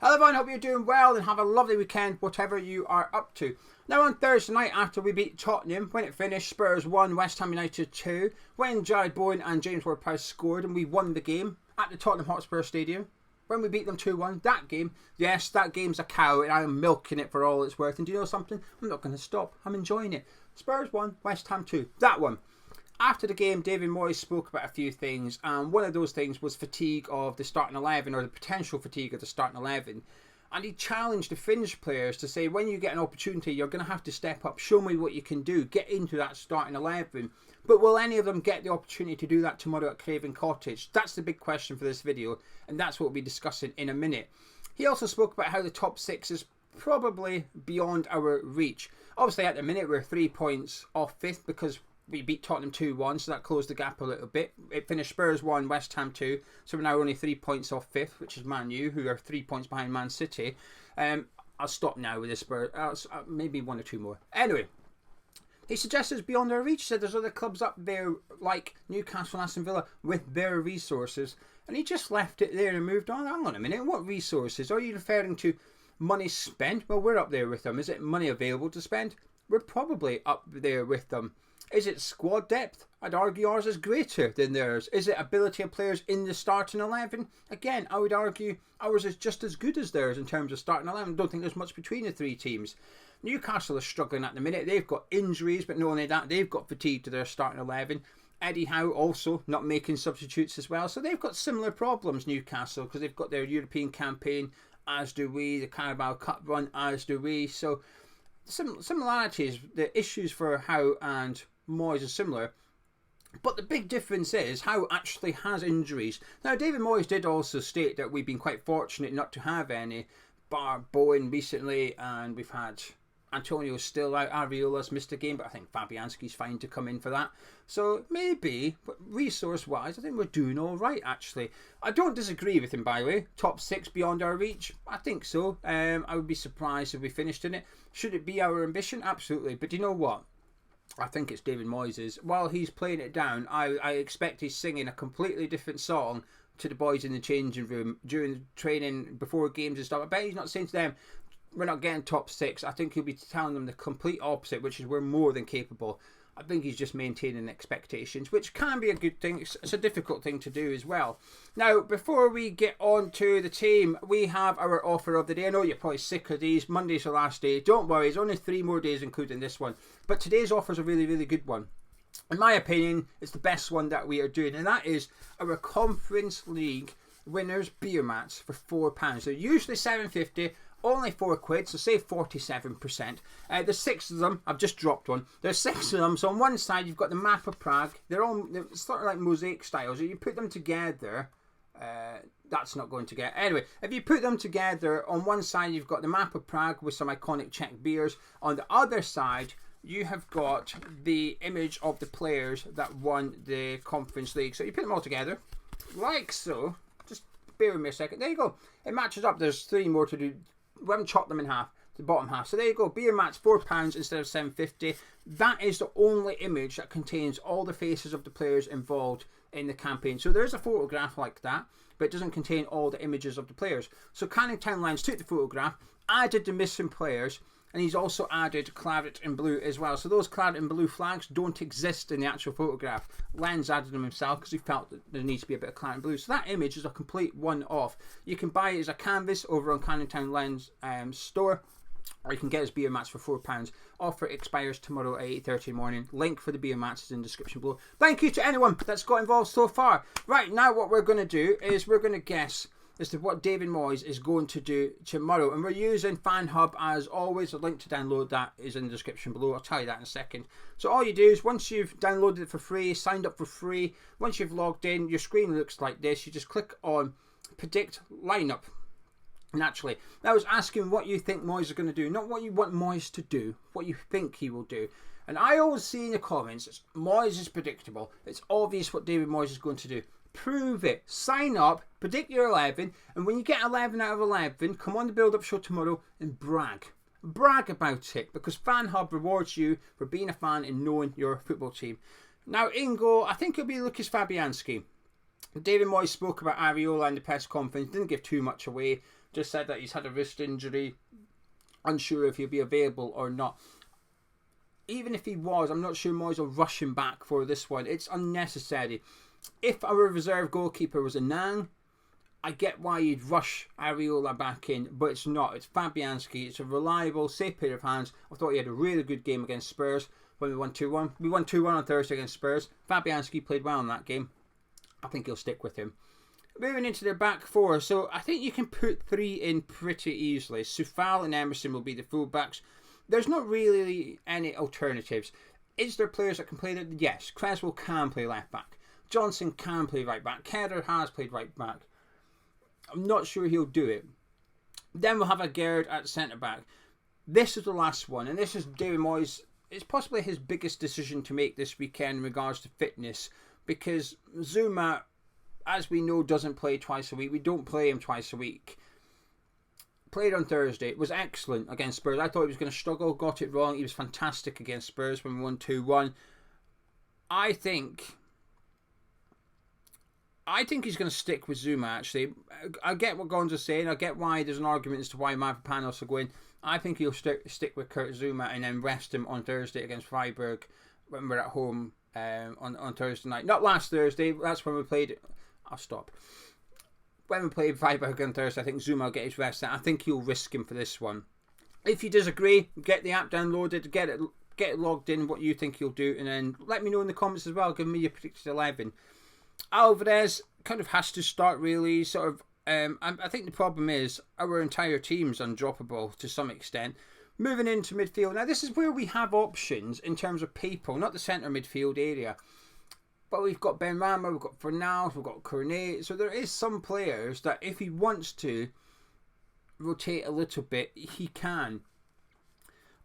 Hello everyone, hope you're doing well and have a lovely weekend, whatever you are up to. Now on Thursday night, after we beat Tottenham, when it finished, Spurs 1, West Ham United 2, when David Bowen and James Ward-Prowse scored and we won the game at the Tottenham Hotspur Stadium, when we beat them 2-1, that game, yes, that game's a cow and I'm milking it for all it's worth. And do you know something? I'm not going to stop. I'm enjoying it. Spurs 1, West Ham 2. That one. After the game, David Moyes spoke about a few things, and one of those things was fatigue of the starting 11, or the potential fatigue of the starting 11. And he challenged the fringe players to say, when you get an opportunity, you're going to have to step up, show me what you can do, get into that starting 11. But will any of them get the opportunity to do that tomorrow at Craven Cottage? That's the big question for this video, and that's what we'll be discussing in a minute. He also spoke about how the top 6 is probably beyond our reach. Obviously, at the minute, we're 3 points off 5th because we beat Tottenham 2-1, so that closed the gap a little bit. It finished Spurs 1, West Ham 2, so we're now only 3 points off 5th, which is Man U, who are 3 points behind Man City. I'll stop now with this Spurs. Maybe 1 or 2 more. Anyway, he suggested it's beyond our reach. He said there's other clubs up there like Newcastle and Aston Villa with their resources, and he just left it there and moved on. Hang on a minute, what resources? Are you referring to money spent? Well, we're up there with them. Is it money available to spend? We're probably up there with them. Is it squad depth? I'd argue ours is greater than theirs. Is it ability of players in the starting 11? Again, I would argue ours is just as good as theirs in terms of starting 11. I don't think there's much between the 3 teams. Newcastle is struggling at the minute. They've got injuries, but not only that, they've got fatigue to their starting 11. Eddie Howe also not making substitutes as well. So they've got similar problems, Newcastle, because they've got their European campaign, as do we. The Carabao Cup run, as do we. So similarities, the issues for Howe and Moyes is similar, but the big difference is Howe actually has injuries. Now, David Moyes did also state that we've been quite fortunate not to have any, bar Bowen recently, and we've had Antonio still out. Ariola's missed a game, but I think Fabianski's fine to come in for that. So maybe, but resource-wise, I think we're doing all right, actually. I don't disagree with him, by the way. Top 6 beyond our reach? I think so. I would be surprised if we finished in it. Should it be our ambition? Absolutely. But you know what? I think it's David Moyes'. While he's playing it down, I expect he's singing a completely different song to the boys in the changing room during training, before games and stuff. I bet he's not saying to them, we're not getting top 6. I think he'll be telling them the complete opposite, which is we're more than capable. I think he's just maintaining expectations, which can be a good thing. It's a difficult thing to do as well. Now, before we get on to the team, we have our offer of the day. I know you're probably sick of these. Monday's the last day. Don't worry, it's only 3 more days including this one. But today's offer is a really, really good one. In my opinion, it's the best one that we are doing, and that is our Conference League winners beer mats for £4. They're usually $7.50. Only £4, so save 47%. There's 6 of them. I've just dropped one. There's 6 of them. So on one side you've got the map of Prague. They're sort of like mosaic styles. So you put them together. That's not going together. Anyway, if you put them together, on one side you've got the map of Prague with some iconic Czech beers. On the other side, you have got the image of the players that won the Conference League. So you put them all together, like so. Just bear with me a second. There you go. It matches up. There's 3 more to do. We haven't chopped them in half, the bottom half. So there you go, beer mats, £4 instead of $7.50. That is the only image that contains all the faces of the players involved in the campaign. So there's a photograph like that, but it doesn't contain all the images of the players. So Canning Town Lens took the photograph, added the missing players, and he's also added claret and blue as well. So those claret and blue flags don't exist in the actual photograph. Lens added them himself because he felt that there needs to be a bit of claret and blue. So that image is a complete one-off. You can buy it as a canvas over on Canning Town Lens store, or you can get his beer mats for £4. Offer expires tomorrow at 8:30 in the morning. Link for the beer mats is in the description below. Thank you to anyone that's got involved so far. Right, now what we're going to do is we're going to guess as to what David Moyes is going to do tomorrow. And we're using FanHub as always. The link to download that is in the description below. I'll tell you that in a second. So all you do is, once you've downloaded it for free, signed up for free, once you've logged in, your screen looks like this. You just click on Predict Lineup. Naturally. Now I was asking what you think Moyes is going to do. Not what you want Moyes to do. What you think he will do. And I always see in the comments, Moyes is predictable. It's obvious what David Moyes is going to do. Prove it. Sign up, predict your 11, and when you get 11 out of 11, come on the build-up show tomorrow and brag. Brag about it, because FanHub rewards you for being a fan and knowing your football team. Now, in goal, I think it'll be Lucas Fabianski. David Moyes spoke about Areola in the press conference, didn't give too much away. just said that he's had a wrist injury, unsure if he'll be available or not. Even if he was, I'm not sure Moyes will rush him back for this one. It's unnecessary. If our reserve goalkeeper was a Nang, I get why you'd rush Areola back in, but it's not. It's Fabianski. It's a reliable, safe pair of hands. I thought he had a really good game against Spurs when we won 2-1. We won 2-1 on Thursday against Spurs. Fabianski played well in that game. I think he'll stick with him. Moving into their back four, so I think you can put 3 in pretty easily. Soufal and Emerson will be the fullbacks. There's not really any alternatives. Is there players that can play that? Yes. Creswell can play left back. Johnson can play right back. Kedder has played right back. I'm not sure he'll do it. Then we'll have a Gerd at centre back. This is the last one, and this is David Moyes. It's possibly his biggest decision to make this weekend in regards to fitness, because Zouma, as we know, doesn't play twice a week. We don't play him twice a week. Played on Thursday. Was excellent against Spurs. I thought he was going to struggle. Got it wrong. He was fantastic against Spurs when we won 2-1. I think he's going to stick with Zouma, actually. I get what Gonza's saying. I get why there's an argument as to why Mavropanos are going. I think he'll stick with Kurt Zouma and then rest him on Thursday against Freiburg when we're at home on Thursday night. Not last Thursday. That's when we played. I'll stop. When we played Freiburg on Thursday, I think Zouma will get his rest. I think he'll risk him for this one. If you disagree, get the app downloaded, get it logged in, what you think he'll do, and then let me know in the comments as well. Give me your predicted 11. Alvarez kind of has to start, really. Sort of. I think the problem is our entire team's undroppable to some extent. Moving into midfield. Now, this is where we have options in terms of people, not the centre midfield area. But we've got Ben Rama, we've got Fornals, we've got Cornet. So there is some players that if he wants to rotate a little bit, he can.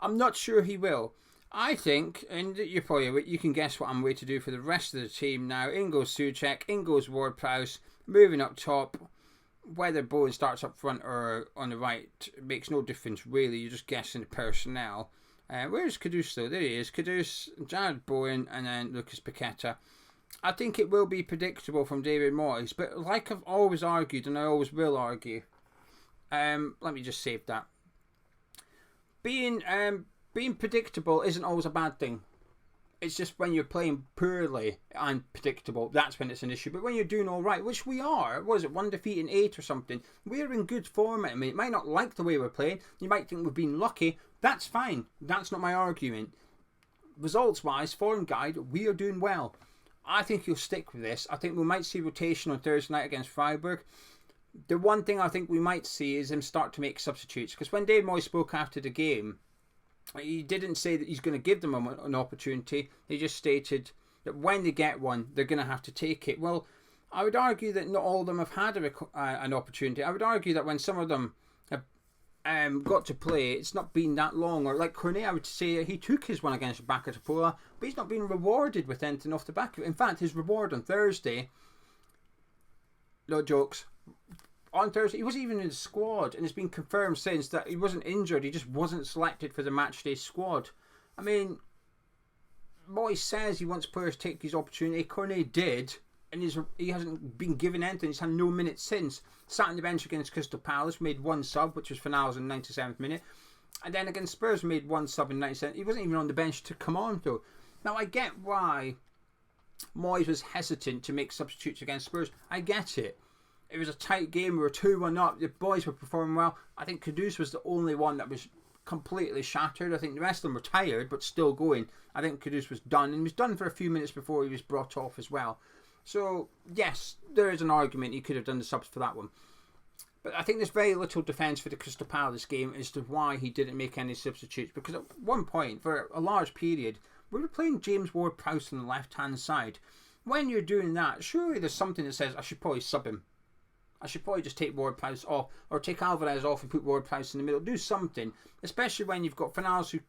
I'm not sure he will. I think, and you can guess what I'm going to do for the rest of the team now. In goes Souček, in goes Ward-Prowse, moving up top. Whether Bowen starts up front or on the right makes no difference, really. You're just guessing the personnel. Where's Kudus, though? There he is. Kudus, Jared Bowen, and then Lucas Paqueta. I think it will be predictable from David Moyes, but like I've always argued, and I always will argue, let me just save that. Being predictable isn't always a bad thing. It's just when you're playing poorly and predictable, that's when it's an issue. But when you're doing all right, which we are, was it 1 defeat in 8 or something? We're in good form. I mean, you might not like the way we're playing. You might think we've been lucky. That's fine. That's not my argument. Results-wise, form guide, we are doing well. I think he'll stick with this. I think we might see rotation on Thursday night against Freiburg. The one thing I think we might see is him start to make substitutes. Because when David Moyes spoke after the game, he didn't say that he's going to give them an opportunity. He just stated that when they get one, they're going to have to take it. Well, I would argue that not all of them have had an opportunity. I would argue that when some of them have got to play, it's not been that long. Or like Cornet, I would say he took his one against Paqueta, but he's not been rewarded with anything off the back of it. In fact, his reward on Thursday, no jokes, on Thursday, he wasn't even in the squad, and it's been confirmed since that he wasn't injured, he just wasn't selected for the matchday squad. I mean, Moyes says he wants players to take his opportunity. Cornet did, and he hasn't been given anything. He's had no minutes since. Sat on the bench against Crystal Palace, made 1 sub, which was Fornals in the 97th minute. And then against Spurs, made 1 sub in the 97th. He wasn't even on the bench to come on, though. Now, I get why Moyes was hesitant to make substitutes against Spurs. I get it. It was a tight game. We were 2-1 up. The boys were performing well. I think Kudus was the only one that was completely shattered. I think the rest of them were tired, but still going. I think Kudus was done. And he was done for a few minutes before he was brought off as well. So, yes, there is an argument he could have done the subs for that one. But I think there's very little defence for the Crystal Palace game as to why he didn't make any substitutes. Because at one point, for a large period, we were playing James Ward-Prowse on the left-hand side. When you're doing that, surely there's something that says, I should probably sub him. I should probably just take Ward-Prowse off, or take Alvarez off and put Ward-Prowse in the middle. Do something, especially when you've got Fornals, who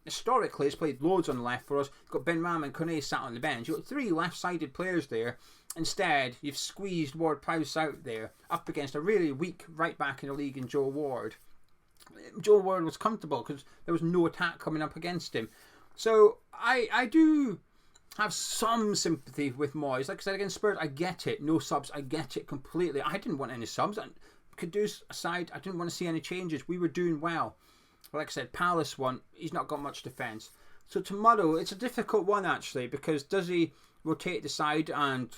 historically has played loads on the left for us. You've got Ben Ram and Cornet sat on the bench. You've got 3 left-sided players there. Instead, you've squeezed Ward-Prowse out there, up against a really weak right-back in the league in Joe Ward. Joe Ward was comfortable because there was no attack coming up against him. So, I do have some sympathy with Moyes. Like I said against Spurs, I get it. No subs, I get it completely. I didn't want any subs. Kudus aside, I didn't want to see any changes. We were doing well. Like I said, Palace one, he's not got much defence. So tomorrow, it's a difficult one actually, because does he rotate the side, and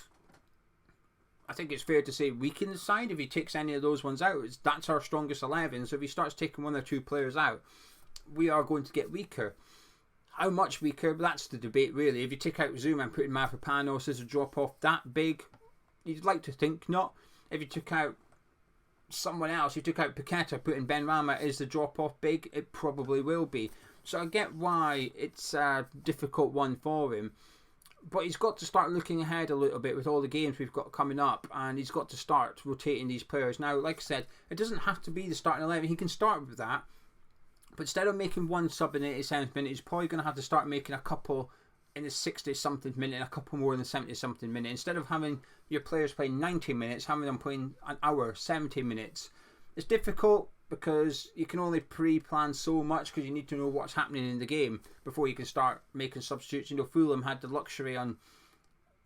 I think it's fair to say weaken the side if he takes any of those ones out. That's our strongest 11, so if he starts taking one or two players out, we are going to get weaker. How much weaker? That's the debate really. If you take out Zouma and put in Mavropanos, is a drop off that big? You'd like to think not. If you took out someone else, you took out Paqueta, put in Benrahma, is the drop off big? It probably will be. So I get why it's a difficult one for him. But he's got to start looking ahead a little bit with all the games we've got coming up, and he's got to start rotating these players. Now, like I said, it doesn't have to be the starting 11. He can start with that. But instead of making one sub in the 87th minute, he's probably going to have to start making a couple in the 60-something minute and a couple more in the 70-something minute. Instead of having your players playing 90 minutes, having them playing an hour, 70 minutes. It's difficult because you can only pre-plan so much because you need to know what's happening in the game before you can start making substitutes. You know, Fulham had the luxury on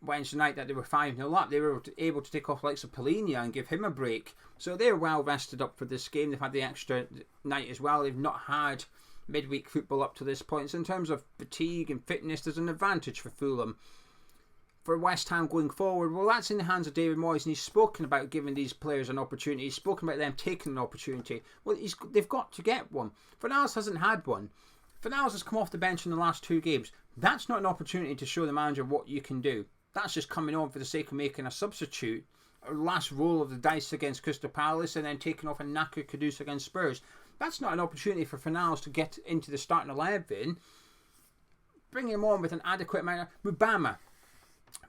Wednesday night that they were 5-0 up. They were able to take off the likes of Polina and give him a break. So they're well rested up for this game. They've had the extra night as well. They've not had midweek football up to this point. So in terms of fatigue and fitness, there's an advantage for Fulham. For West Ham going forward, well, that's in the hands of David Moyes, and he's spoken about giving these players an opportunity. He's spoken about them taking an opportunity. Well, they've got to get one. Fornals hasn't had one. Fornals has come off the bench in the last 2 games. That's not an opportunity to show the manager what you can do. That's just coming on for the sake of making a substitute. A last roll of the dice against Crystal Palace and then taking off a knackered Kudus against Spurs. That's not an opportunity for Fornals to get into the starting 11. Bringing him on with an adequate amount of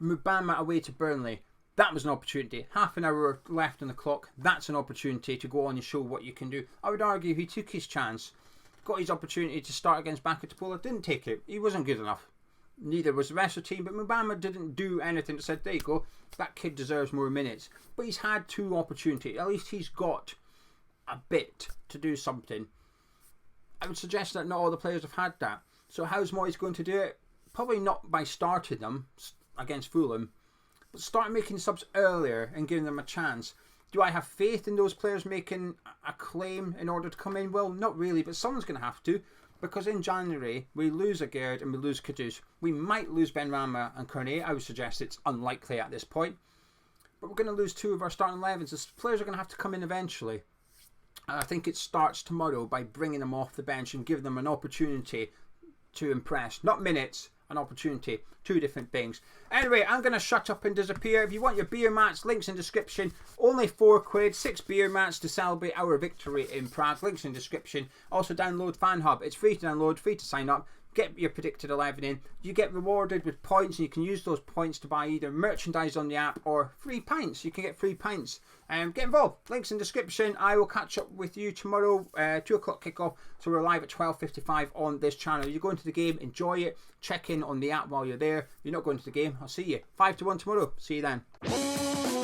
Mubama away to Burnley. That was an opportunity. Half an hour left on the clock. That's an opportunity to go on and show what you can do. I would argue he took his chance. Got his opportunity to start against Paqueta. Didn't take it. He wasn't good enough. Neither was the rest of the team. But Mubama didn't do anything that said, there you go, that kid deserves more minutes. But he's had 2 opportunities. At least he's got a bit to do something. I would suggest that not all the players have had that. So how's Moyes going to do it? Probably not by starting them against Fulham, but start making subs earlier and giving them a chance. Do I have faith in those players making a claim in order to come in? Well, not really, but someone's going to have to, because in January we lose Agard and we lose Kudus. We might lose Benrahma and Cornet. I would suggest it's unlikely at this point, but we're going to lose 2 of our starting 11s. The players are going to have to come in eventually. And I think it starts tomorrow by bringing them off the bench and giving them an opportunity to impress. Not minutes, an opportunity. 2 different things. Anyway, I'm going to shut up and disappear. If you want your beer mats, links in description. Only £4, 6 beer mats to celebrate our victory in Prague. Links in description. Also download FanHub. It's free to download, free to sign up. Get your predicted 11 in. You get rewarded with points, and you can use those points to buy either merchandise on the app or free pints. You can get free pints. Get involved. Links in description. I will catch up with you tomorrow, 2 o'clock kickoff. So we're live at 12:55 on this channel. You're going to the game, enjoy it. Check in on the app while you're there. If you're not going to the game, I'll see you 5-1 tomorrow. See you then.